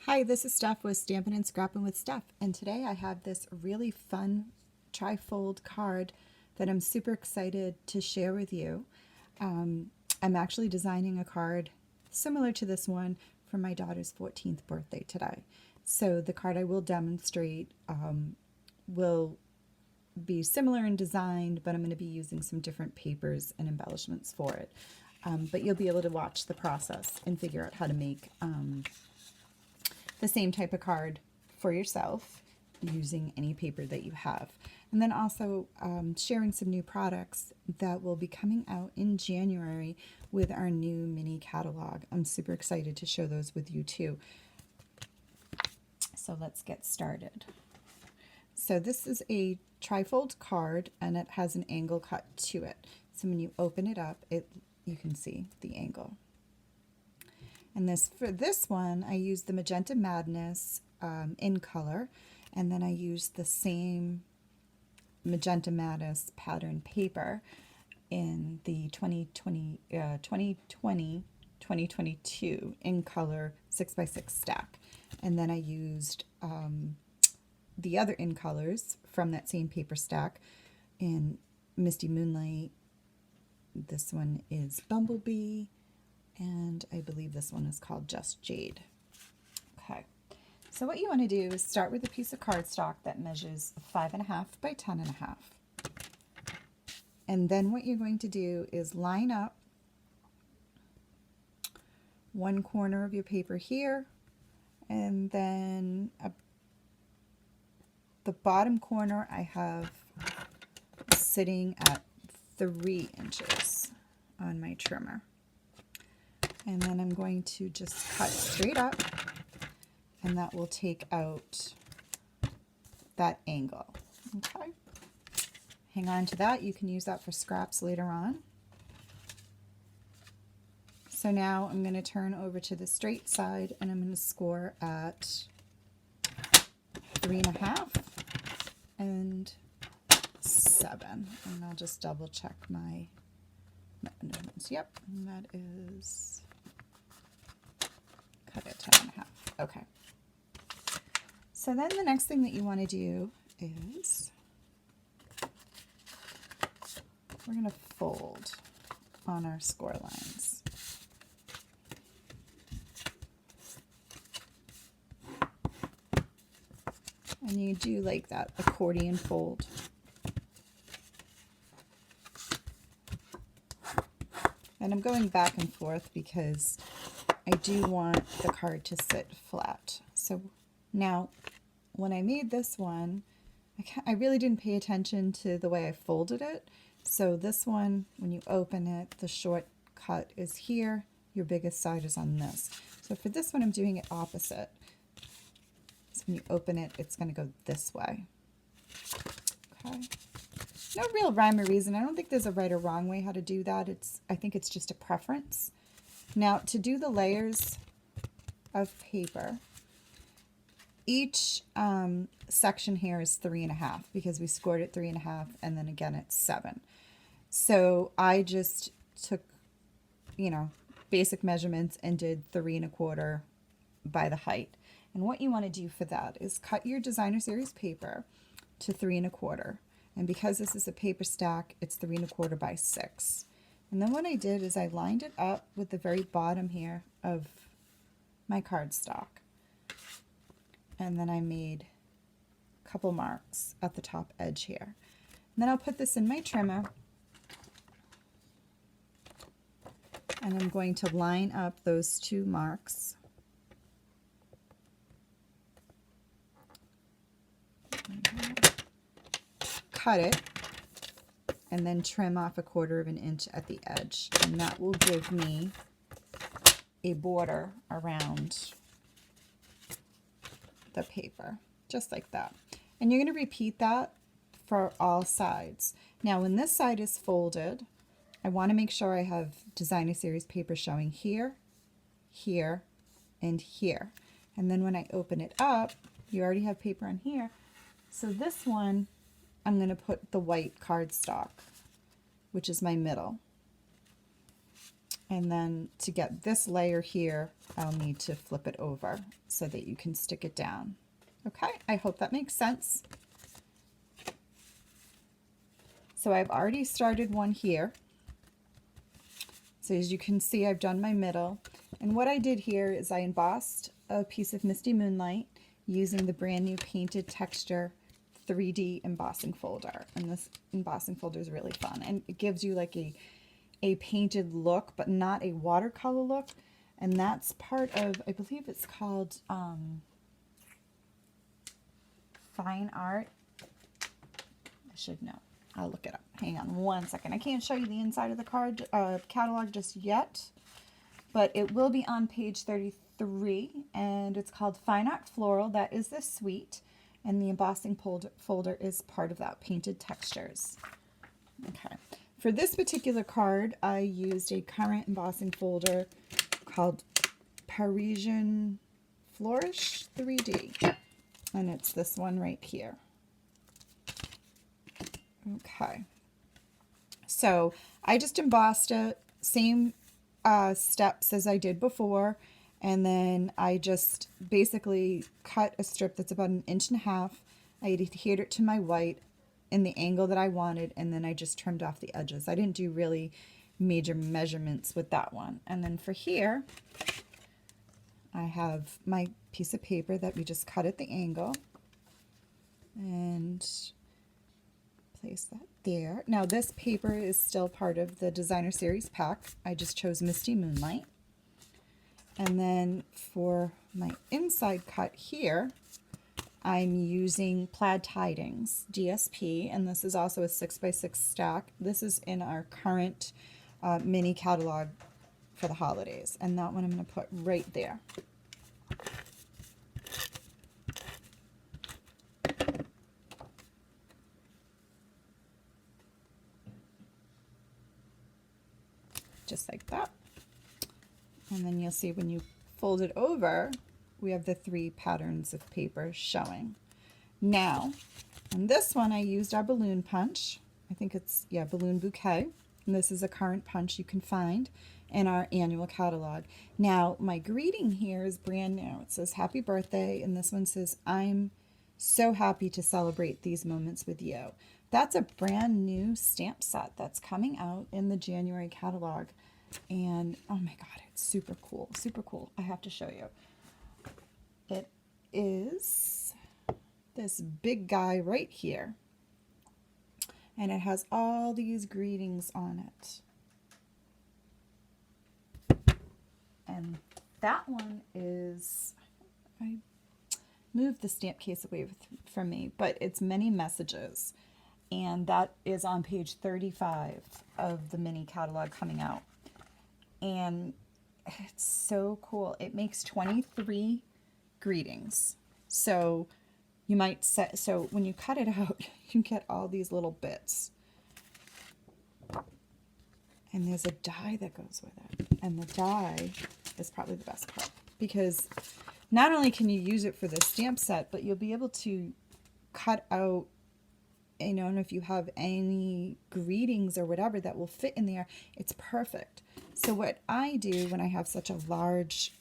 Hi, this is Steph with Stampin' and Scrappin' with Steph, and today I have this really fun tri-fold card that I'm super excited to share with you. I'm actually designing a card similar to this one for my daughter's 14th birthday today. So the card I will demonstrate will be similar in design, but I'm going to be using some different papers and embellishments for it. But you'll be able to watch the process and figure out how to make the same type of card for yourself using any paper that you have. And then also sharing some new products that will be coming out in January with our new mini catalog. I'm super excited to show those with you too. So let's get started. So this is a trifold card and it has an angle cut to it. So when you open it up, you can see the angle. And for this one, I used the Magenta Madness in color, and then I used the same Magenta Madness pattern paper in the 2022 in color 6x6 stack. And then I used the other in colors from that same paper stack in Misty Moonlight. This one is Bumblebee. And I believe this one is called Just Jade. Okay, so what you want to do is start with a piece of cardstock that measures 5.5 by 10.5. And then what you're going to do is line up one corner of your paper here, and then the bottom corner I have sitting at 3 inches on my trimmer. And then I'm going to just cut straight up, and that will take out that angle. Okay. Hang on to that. You can use that for scraps later on. So now I'm going to turn over to the straight side, and I'm going to score at 3.5 and 7. And I'll just double check my measurements. Yep, and that is cut at 10.5. Okay. So then the next thing that you want to do is we're going to fold on our score lines. And you do like that accordion fold. And I'm going back and forth because I do want the card to sit flat. So now when I made this one, I really didn't pay attention to the way I folded it. So this one, when you open it, the short cut is here, your biggest side is on this. So for this one, I'm doing it opposite. So when you open it, it's going to go this way. Okay. No real rhyme or reason. I don't think there's a right or wrong way how to do that. I think it's just a preference. Now, to do the layers of paper, each section here is 3.5 because we scored at 3.5, and then again it's 7. So I just took, basic measurements and did 3.25 by the height. And what you want to do for that is cut your designer series paper to 3.25. And because this is a paper stack, it's 3.25 by 6. And then what I did is I lined it up with the very bottom here of my cardstock. And then I made a couple marks at the top edge here. And then I'll put this in my trimmer. And I'm going to line up those 2 marks. Cut it, and then trim off 1/4 inch at the edge, and that will give me a border around the paper, just like that. And you're going to repeat that for all sides. Now when this side is folded, I want to make sure I have designer series paper showing here, here, and here. And then when I open it up, you already have paper on here. So this one, I'm going to put the white cardstock, which is my middle. And then to get this layer here, I'll need to flip it over so that you can stick it down. Okay, I hope that makes sense. So I've already started one here. So as you can see, I've done my middle. And what I did here is I embossed a piece of Misty Moonlight using the brand new Painted Texture 3D embossing folder. And this embossing folder is really fun. And it gives you like a painted look, but not a watercolor look. And that's part of, I believe it's called Fine Art. I should know. I'll look it up. Hang on one second. I can't show you the inside of the card catalog just yet, but it will be on page 33, and it's called Fine Art Floral. That is the suite, and the embossing folder is part of that, Painted Textures. Okay. For this particular card, I used a current embossing folder called Parisian Flourish 3D, and it's this one right here. Okay, so I just embossed it, same steps as I did before, and then I just basically cut a strip that's about 1.5 inches. I adhered it to my white in the angle that I wanted, and then I just trimmed off the edges. I didn't do really major measurements with that one. And then for here, I have my piece of paper that we just cut at the angle, and place that there. Now this paper is still part of the designer series pack. I just chose Misty Moonlight. And then for my inside cut here, I'm using Plaid Tidings DSP, and this is also a 6x6 stack. This is in our current mini catalog for the holidays, and that one I'm going to put right there. Just like that. And then you'll see when you fold it over, we have the 3 patterns of paper showing. Now, on this one I used our balloon punch. I think it's, yeah, Balloon Bouquet. And this is a current punch you can find in our annual catalog. Now, my greeting here is brand new. It says happy birthday, and this one says I'm so happy to celebrate these moments with you. That's a brand new stamp set that's coming out in the January catalog. And oh my god, it's super cool, super cool. I have to show you. It is this big guy right here, and it has all these greetings on it. And that one is, I moved the stamp case away from me, but it's many messages, and that is on page 35 of the mini catalog coming out. And it's so cool. It makes 23 greetings. So you might set, so when you cut it out, you get all these little bits. And there's a die that goes with it. And the die is probably the best part, because not only can you use it for the stamp set, but you'll be able to cut out, you know, and if you have any greetings or whatever that will fit in there, it's perfect. So what I do when I have such a large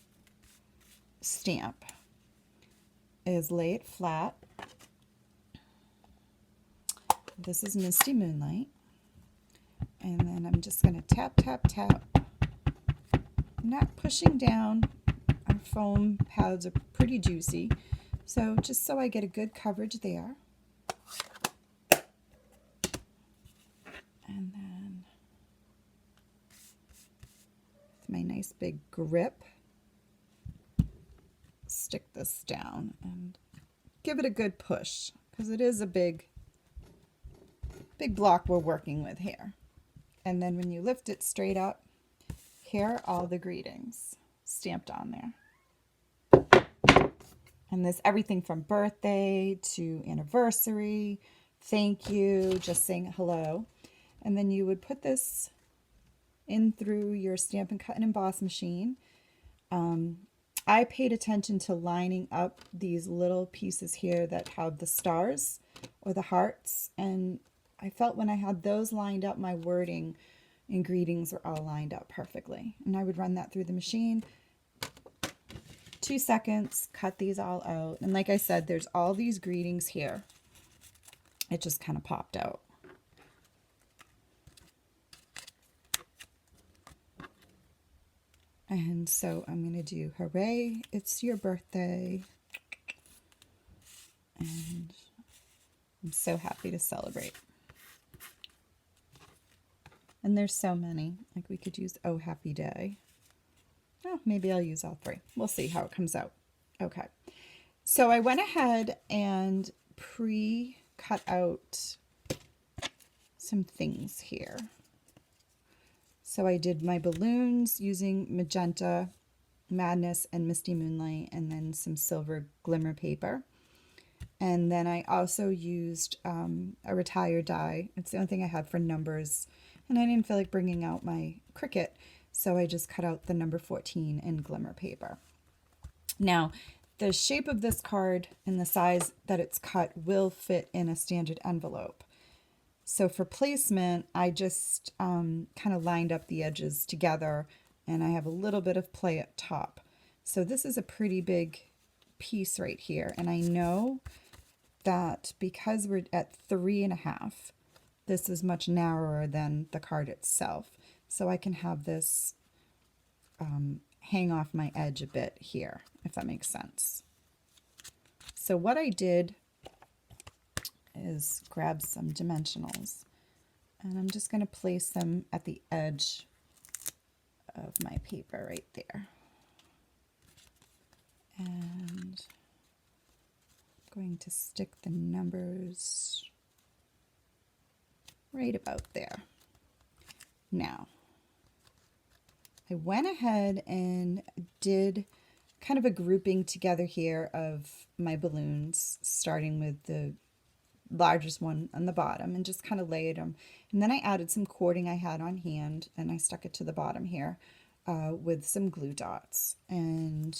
stamp is lay it flat. This is Misty Moonlight. And then I'm just going to tap, tap, tap. I'm not pushing down. Our foam pads are pretty juicy. So just so I get a good coverage there. And then with my nice big grip, stick this down and give it a good push, because it is a big block we're working with here. And then when you lift it straight up, here are all the greetings stamped on there. And there's everything from birthday to anniversary, thank you, just saying hello. And then you would put this in through your Stampin' Cut and Emboss machine. I paid attention to lining up these little pieces here that have the stars or the hearts, and I felt when I had those lined up, my wording and greetings were all lined up perfectly. And I would run that through the machine. 2 seconds, cut these all out. And like I said, there's all these greetings here. It just kind of popped out. And so I'm going to do hooray, it's your birthday. And I'm so happy to celebrate. And there's so many. Like we could use oh happy day. Oh, maybe I'll use all 3. We'll see how it comes out. Okay. So I went ahead and pre-cut out some things here. So I did my balloons using Magenta Madness and Misty Moonlight, and then some silver glimmer paper. And then I also used a retired die. It's the only thing I had for numbers, and I didn't feel like bringing out my Cricut, so I just cut out the number 14 in glimmer paper. Now, the shape of this card and the size that it's cut will fit in a standard envelope. So for placement, I just kind of lined up the edges together, and I have a little bit of play at top. So this is a pretty big piece right here, and I know that because we're at 3.5, this is much narrower than the card itself. So I can have this hang off my edge a bit here, if that makes sense. So what I did is grab some dimensionals, and I'm just going to place them at the edge of my paper right there. And I'm going to stick the numbers right about there. Now, I went ahead and did kind of a grouping together here of my balloons, starting with the largest one on the bottom, and just kind of laid them. And then I added some cording I had on hand, and I stuck it to the bottom here with some glue dots. And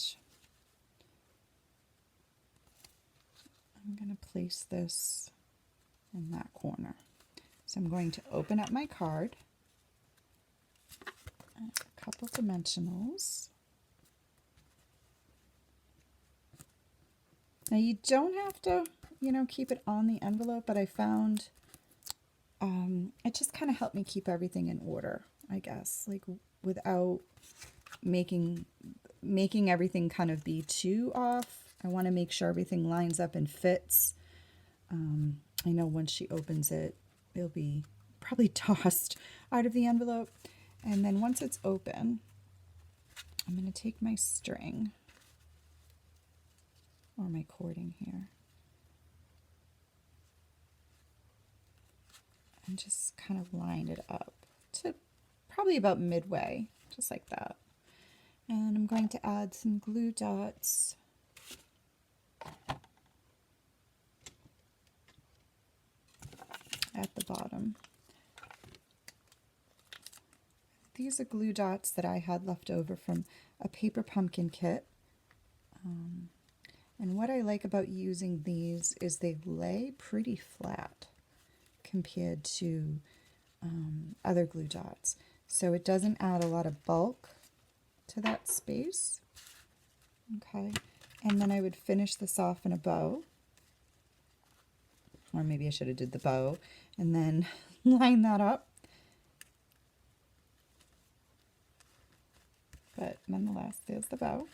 I'm going to place this in that corner. So I'm going to open up my card, a couple dimensionals. Now you don't have to, keep it on the envelope, but I found it just kind of helped me keep everything in order, I guess, like without making everything kind of be too off. I want to make sure everything lines up and fits. I know once she opens it, it'll be probably tossed out of the envelope. And then once it's open, I'm going to take my string or my cording here and just kind of line it up to probably about midway, just like that. And I'm going to add some glue dots at the bottom. These are glue dots that I had left over from a paper pumpkin kit. And what I like about using these is they lay pretty flat compared to other glue dots. So it doesn't add a lot of bulk to that space. Okay, and then I would finish this off in a bow. Or maybe I should have did the bow and then line that up. But nonetheless, there's the bow.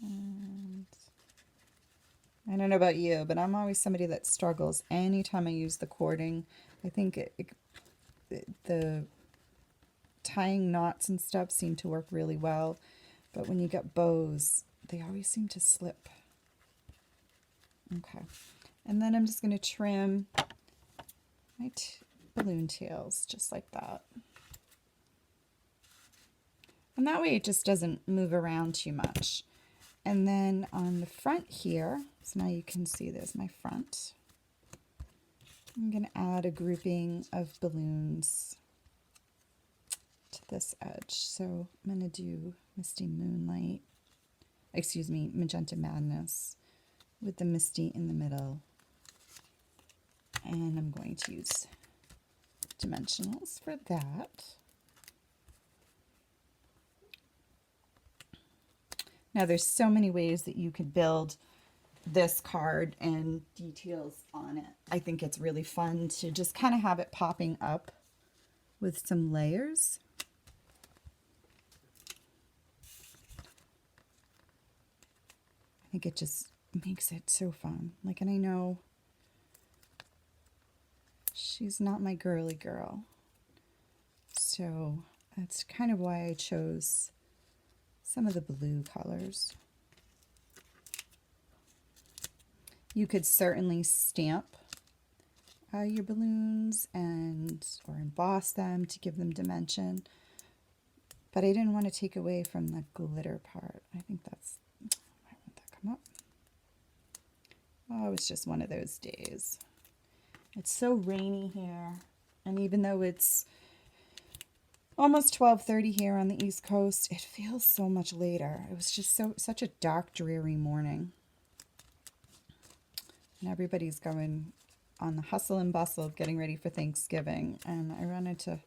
And I don't know about you, but I'm always somebody that struggles anytime I use the cording. I think the tying knots and stuff seem to work really well, but when you get bows, they always seem to slip. Okay, and then I'm just going to trim my balloon tails just like that. And that way it just doesn't move around too much. And then on the front here, so now you can see there's my front. I'm going to add a grouping of balloons to this edge. So I'm going to do Misty Moonlight, Magenta Madness with the Misty in the middle. And I'm going to use dimensionals for that. Now there's so many ways that you could build this card and details on it. I think it's really fun to just kind of have it popping up with some layers. I think it just makes it so fun. Like, and I know she's not my girly girl, so that's kind of why I chose some of the blue colors. You could certainly stamp your balloons or emboss them to give them dimension, but I didn't want to take away from the glitter part. I think that's, I want that come up. Oh, it's just one of those days. It's so rainy here, and even though it's almost 12:30 here on the East Coast, it feels so much later. It was just such a dark, dreary morning. And everybody's going on the hustle and bustle of getting ready for Thanksgiving. And I wanted to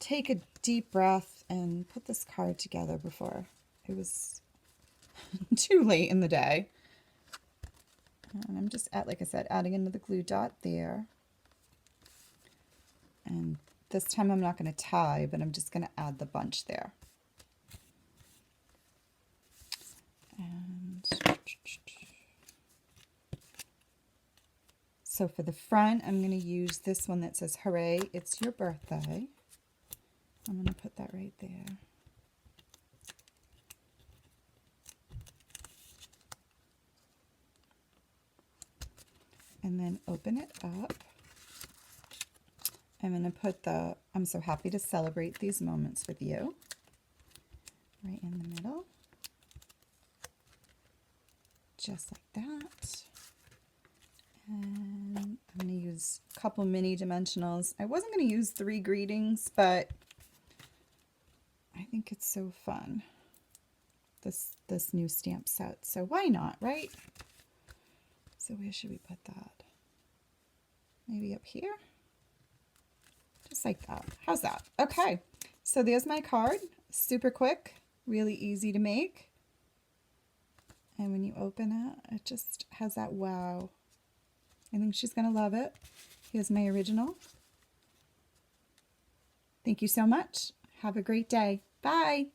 take a deep breath and put this card together before it was too late in the day. And I'm just, like I said, adding another glue dot there. And this time I'm not going to tie, but I'm just going to add the bunch there. And so for the front, I'm going to use this one that says, "Hooray, it's your birthday." I'm going to put that right there. And then open it up. I'm going to put the "I'm so happy to celebrate these moments with you" right in the middle. Just like that. And I'm going to use a couple mini dimensionals. I wasn't going to use 3 greetings, but I think it's so fun, this new stamp set. So why not, right? So where should we put that? Maybe up here? Just like that. How's that? Okay, so there's my card. Super quick, really easy to make. And when you open it, it just has that wow. I think she's going to love it. Here's my original. Thank you so much. Have a great day. Bye.